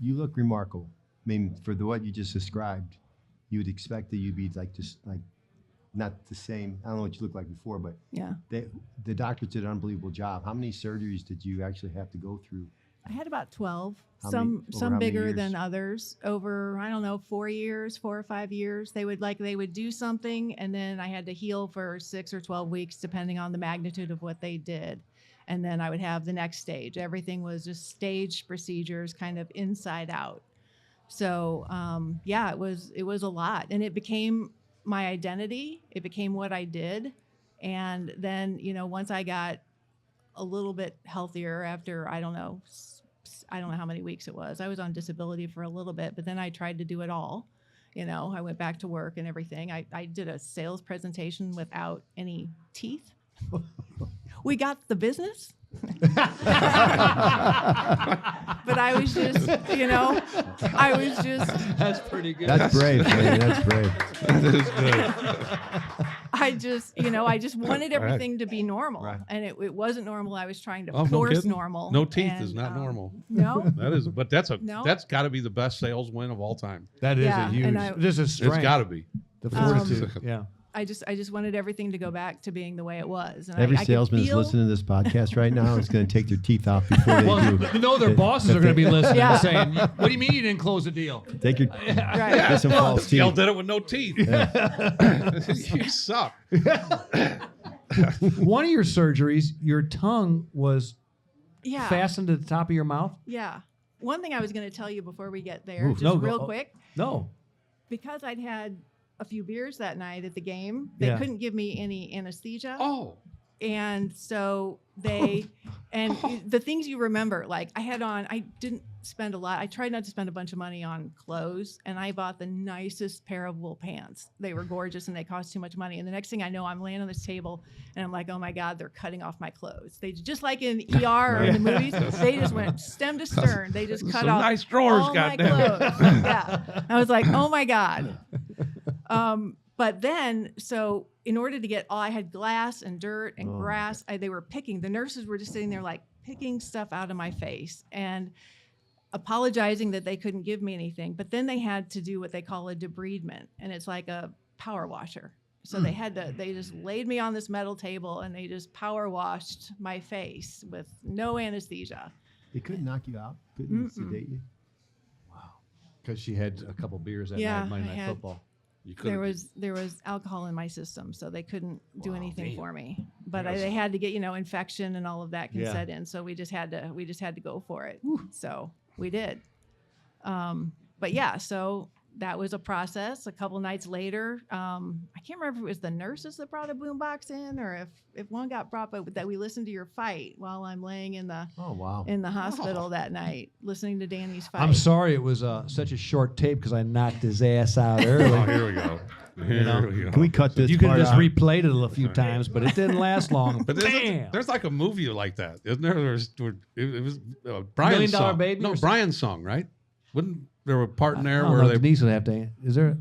you look remarkable. I mean, for what you just described, you would expect that you'd be like just like not the same. I don't know what you looked like before, but Yeah. the doctors did an unbelievable job. How many surgeries did you actually have to go through? I had about 12, How many- over how some many bigger years? than others. Over, I don't know, 4 years, 4 or 5 years. They would do something, and then I had to heal for 6 or 12 weeks, depending on the magnitude of what they did. And then I would have the next stage. Everything was just staged procedures, kind of inside out. So yeah, it was a lot, and it became my identity. It became what I did, and then once I got a little bit healthier after I don't know how many weeks it was. I was on disability for a little bit, but then I tried to do it all. I went back to work and everything. I did a sales presentation without any teeth. We got the business. But I was just, That's pretty good. That's brave, man. That's brave. That is good. I just wanted everything to be normal. Right. And it wasn't normal. I was trying to Oh, no force kidding. normal. No teeth and, is not normal. No. That is, but that's No. got to be the best sales win of all time. That is Yeah, a huge. and This is strength. It's got to be. The fortitude. Yeah. I just wanted everything to go back to being the way it was. And Every I could salesman is feel- listening to this podcast right now is going to take their teeth out before they Well, do. you know their bosses are going to be listening Yeah. and saying, "What do you mean you didn't close the deal?" Take your Right. get some false Y'all teeth. did it with no teeth. You suck. One of your surgeries, your tongue was Yeah. fastened to the top of your mouth. Yeah. One thing I was going to tell you before we get there, Oof, just no, real go- quick, No. because I'd had a few beers that night at the game, they Yeah. couldn't give me any anesthesia. Oh, And so the things you remember, like I didn't spend a lot. I tried not to spend a bunch of money on clothes, and I bought the nicest pair of wool pants. They were gorgeous and they cost too much money. And the next thing I know, I'm laying on this table and I'm like, oh my God, they're cutting off my clothes. They just like in ER or in the movies, they just went stem to stern. They just cut some off nice drawers, all my goddamn. clothes. Yeah. I was like, oh my God. But then, so in order to get I had glass and dirt and grass. They were picking. The nurses were just sitting there like picking stuff out of my face and apologizing that they couldn't give me anything. But then they had to do what they call a debridement, and it's like a power washer. So they just laid me on this metal table and they just power washed my face with no anesthesia. They couldn't knock you out. Couldn't sedate you. Because she had a couple beers that Yeah, night, Monday I Night had- Football. you could. There was alcohol in my system, so they couldn't do anything for me. But they had to get infection and all of that can Yeah. set in. So we just had to go for it. So we did. But yeah, so that was a process. A couple nights later, I can't remember if it was the nurses that brought a boombox in or if one got brought, but that we listened to your fight while I'm laying in the Oh wow. hospital that night, listening to Danny's fight. I'm sorry it was such a short tape because I knocked his ass out Oh, early. here we go. Here we go. Can we cut this You could have part just out? replayed it a few times, but it didn't last long. But Bam! there's like a movie like that, isn't there? It was Brian's Million Dollar song. Baby No, or something? Brian's song, right? Wouldn't there a part in there I don't where know, they Denise would have to. Is there?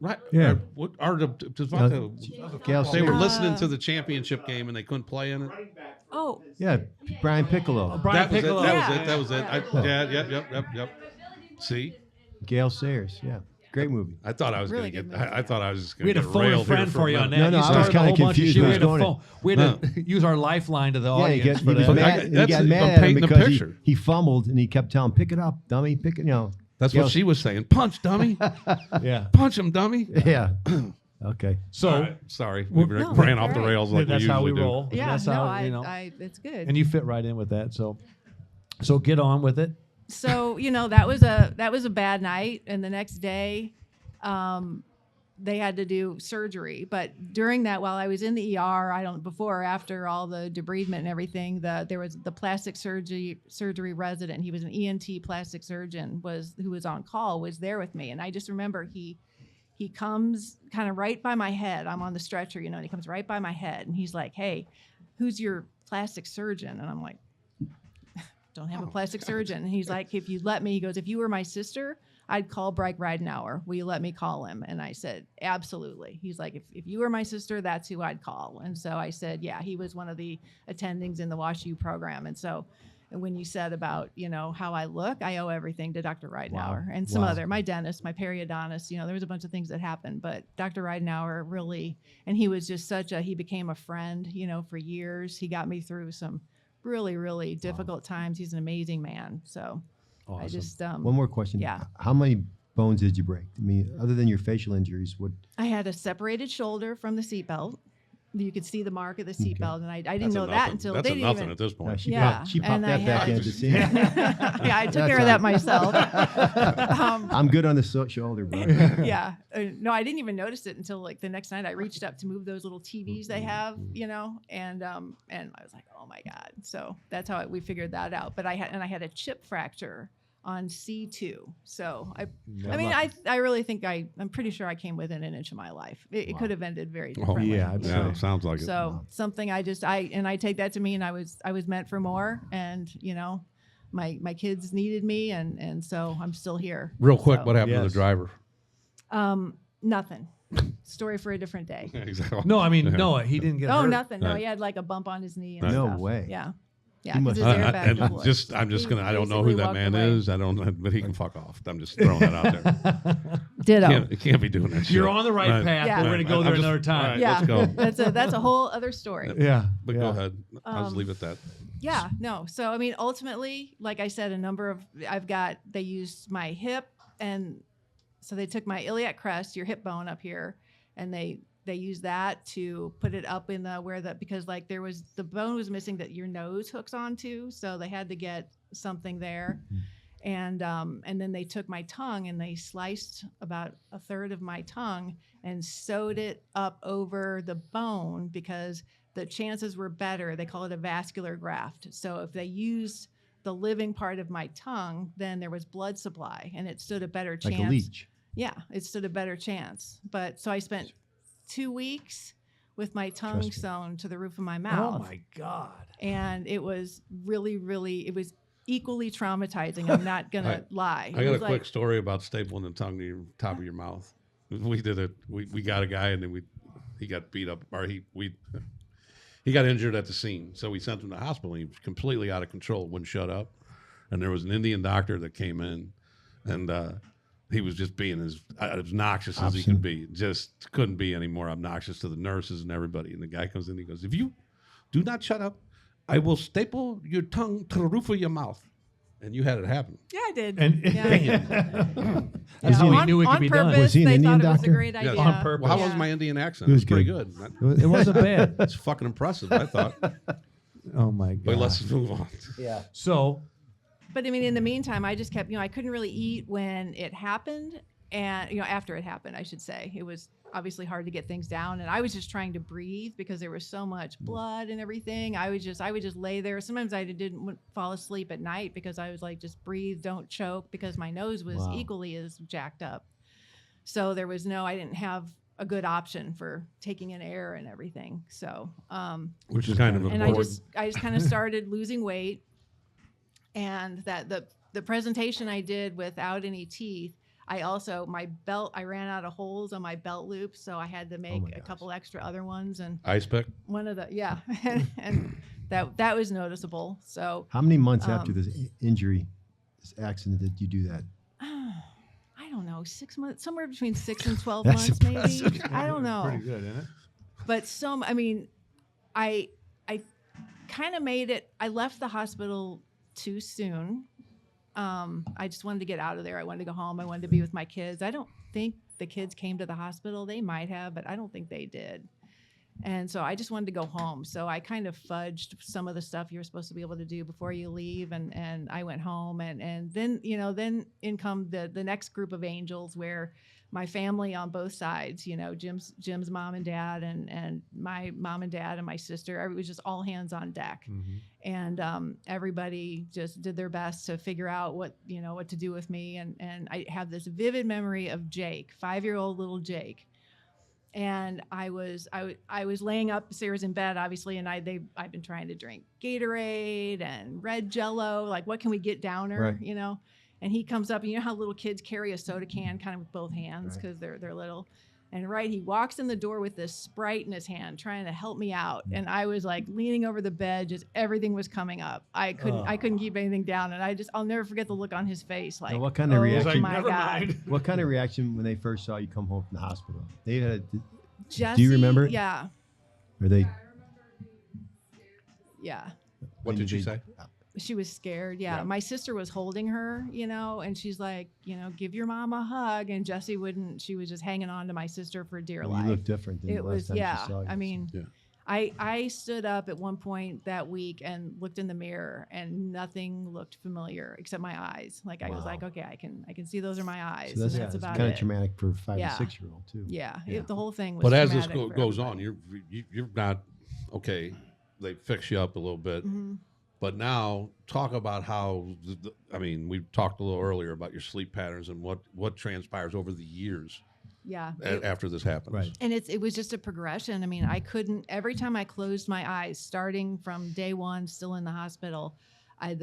right? Yeah. What are the Gail they were Sayers. listening to the championship game and they couldn't play in it. Oh, Yeah, Brian Piccolo, Brian That was it. Piccolo. That was it. That was it. Yep. See, Gail Sayers. Yeah, great movie. I thought I was Really going to good get. movie. I thought I was just We going had to to get phone a railed friend here for you on that. No, no, You I was started a kinda whole bunch of confused shit. where We it's had to going. phone. We had to use our lifeline to the Yeah, audience he for was that. mad, he That's- got I'm mad at him painting a because picture. he fumbled and he kept telling him, "Pick it up, dummy, pick it." That's Gail- what she was saying. Punch, dummy. Yeah. Punch him, dummy. Yeah. Okay. So All right, sorry, we No, ran that's off the all right. rails like that's we how we usually do. roll. yeah. That's No, how, I it's good. and you fit right in with that. So get on with it. So that was a bad night, and the next day they had to do surgery. But during that, while I was in the ER, before or after all the debridement and everything, there was the plastic surgery resident. He was an ENT plastic surgeon who was on call, was there with me, and I just remember he comes kind of right by my head. I'm on the stretcher, and he comes right by my head, and he's like, "Hey, who's your plastic surgeon?" And I'm like, don't have a plastic surgeon. And he's like, if you let me, he goes, if you were my sister, I'd call Bryke Ridenauer. Will you let me call him? And I said, absolutely. He's like, if you were my sister, that's who I'd call. And so I said, yeah, he was one of the attendings in the Wash U program. And so when you said about, how I look, I owe everything to Dr. Ridenauer Wow. and some Wow. other, my dentist, my periodontist, there was a bunch of things that happened, but Dr. Ridenauer really, and he was just he became a friend, for years. He got me through some really, really difficult times. He's an amazing man. So I Awesome. just, One more question. Yeah. How many bones did you break? I mean, other than your facial injuries, what? I had a separated shoulder from the seatbelt. You could see the mark of the seatbelt, and I didn't That's know a that nothing. until That's they a didn't nothing even. at this point. Yeah, She popped and I that back had- in to see. Yeah, I took That's care of that myself. I'm good on the shoulder, bro. Yeah, no, I didn't even notice it until like the next night. I reached up to move those little TVs they have, and I was like, oh my god. So that's how we figured that out. But I had a chip fracture on C2. So I really think I'm pretty sure I came within an inch of my life. It could have ended very Oh, differently. yeah, I'd Yeah, say. it sounds like it. So something I take that to mean I was meant for more, and my kids needed me, and so I'm still here. Real quick, So, what happened to Yes. the driver? Nothing. Story for a different day. Exactly. No, I mean, Yeah. no, he didn't get Oh, hurt. nothing. No, Right. he had like a bump on his knee and Right. No stuff. way. Yeah. Yeah, He 'cause must- his airbag And deployed. I'm just He gonna. I don't know who basically that walked man away. is. I don't know, but he can fuck off. I'm just throwing that out there. Ditto. He can't be doing that. Shit. You're on the right path, Yeah. but we're going to go I'm there just- another time. all right, Yeah, let's go. that's a whole other story. Yeah. But yeah. go ahead. I'll just Um, leave it at that. Yeah, no. So I mean, ultimately, like I said, they used my hip, and so they took my iliac crest, your hip bone up here, and they used that to put it up in because like the bone was missing that your nose hooks onto, so they had to get something there. And then they took my tongue and they sliced about a third of my tongue and sewed it up over the bone because the chances were better. They call it a vascular graft. So if they used the living part of my tongue, then there was blood supply and it stood a better chance. Like a leech. Yeah, it stood a better chance. But so I spent 2 weeks with my tongue Trust me. sewn to the roof of my Oh, mouth. my God. And it was really, really, it was equally traumatizing. I'm not going to lie. I It got a was quick like, story about stapling the tongue to your top of your mouth. We did it. We got a guy, and then he got beat up, or he got injured at the scene. So we sent him to the hospital. And he was completely out of control, wouldn't shut up. And there was an Indian doctor that came in, and he was just being as obnoxious as he could be. Just couldn't be any more obnoxious to the nurses and everybody. And the guy comes in, he goes, "If you do not shut up, I will staple your tongue to the roof of your mouth." And you had it happen. yeah, I did. And yeah. That's how we knew it could on be done. purpose, Was he an they Indian thought it was doctor? a great Yes. idea. On purpose. Well, how was Yeah. my Indian accent? It was pretty good. good. It wasn't bad. That's fucking impressive, I thought. Oh, my God. But let's move on. Yeah. So, But I mean, in the meantime, I just kept, I couldn't really eat when it happened. And, after it happened, I should say, it was obviously hard to get things down. And I was just trying to breathe because there was so much blood and everything. I would just lay there. Sometimes I didn't fall asleep at night because I was like, just breathe, don't choke, because my nose was Wow. equally as jacked up. So I didn't have a good option for taking in air and everything. So, Which is kind of and important. I just kind of started losing weight, and that the presentation I did without any teeth, my belt, I ran out of holes on my belt loop, so I had to make my a gosh. couple extra other ones, and Ice pick. one of and that was noticeable. So How many months after this injury, this accident, did you do that? I don't know, 6 months, somewhere between 6 and 12 That's months, maybe. impressive. I don't know. pretty good, isn't it? But I kind of made it. I left the hospital too soon. I just wanted to get out of there. I wanted to go home. I wanted to be with my kids. I don't think the kids came to the hospital. They might have, but I don't think they did. And so I just wanted to go home. So I kind of fudged some of the stuff you're supposed to be able to do before you leave. And I went home, and then, then in come the next group of angels, where my family on both sides, Jim's mom and dad and my mom and dad and my sister, it was just all hands on deck. And everybody just did their best to figure out what to do with me. And I have this vivid memory of Jake, 5-year-old little Jake. And I was laying upstairs in bed, obviously, and I've been trying to drink Gatorade and red Jello, like what can we get down her, Right. And he comes up, and you know how little kids carry a soda can kind of with both hands Right. because they're little. And he walks in the door with this Sprite in his hand, trying to help me out. And I was like leaning over the bed, just everything was coming up. I couldn't keep anything down. And I'll never forget the look on his face. Like, what kind of oh reaction- my Never God. mind. What kind of reaction when they first saw you come home from the hospital? They had. Jesse, Do you remember it? Yeah. Or they? Yeah. What did she say? She was scared. Yeah. Yeah. My sister was holding her, and she's like, give your mom a hug. And Jessie wouldn't. She was just hanging on to my sister for dear You life. look different than It the last was, time yeah. she saw you. I mean, Yeah. I stood up at one point that week and looked in the mirror, and nothing looked familiar except my eyes. Like I was Wow. like, okay, I can see those are my eyes. So that's, and that's about kind it. of traumatic for a 5 Yeah. and 6 year old too. Yeah. Yeah. The whole thing was. But as this traumatic for goes on, everybody. you're not okay. They fix you up a little bit, Mhm. but now talk about how. I mean, we talked a little earlier about your sleep patterns and what transpires over the years Yeah. after this happens. Right. And it was just a progression. I mean, I couldn't, every time I closed my eyes, starting from day one, still in the hospital, I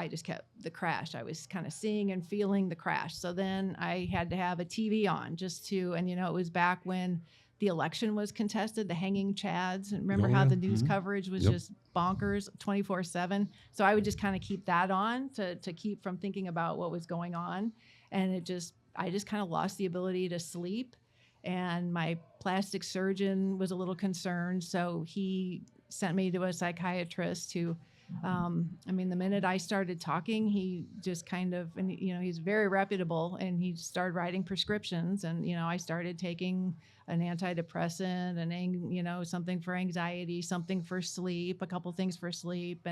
just kept the crash. I was kind of seeing and feeling the crash. So then I had to have a TV on just to, and it was back when the election was contested, the hanging chads. And remember Oh, how yeah. the news Mhm. coverage was Yep. just bonkers 24/7. So I would just kind of keep that on to keep from thinking about what was going on. And I just kind of lost the ability to sleep. And my plastic surgeon was a little concerned. So he sent me to a psychiatrist who, the minute I started talking, he just kind of, and he's very reputable, and he started writing prescriptions. And, I started taking an antidepressant and, something for anxiety, something for sleep, a couple things for sleep.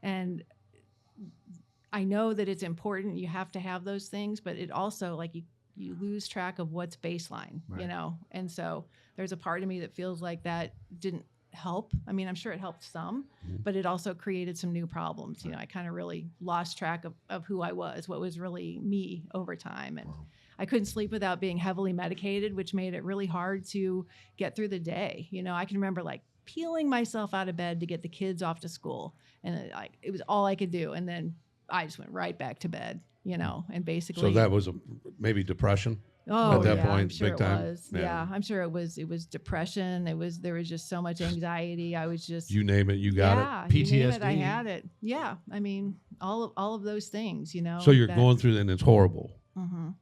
And I know that it's important. You have to have those things, but it also, like, you lose track of what's baseline, Right. And so there's a part of me that feels like that didn't help. I mean, I'm sure it helped some, but it also created some new problems. I kind of really lost track of who I was, what was really me over time. And Wow. I couldn't sleep without being heavily medicated, which made it really hard to get through the day. I can remember like peeling myself out of bed to get the kids off to school. And it was all I could do. And then I just went right back to bed, and basically. So that was maybe depression. Oh, at that yeah, I'm point, sure big it time? was. Yeah. Yeah, I'm sure it was. It was depression. There was just so much anxiety. I was just. You name it, you got yeah, it. you name it, I PTSD. had it. Yeah, I mean, all of those things, So you're that- going through, and it's horrible. Mhm.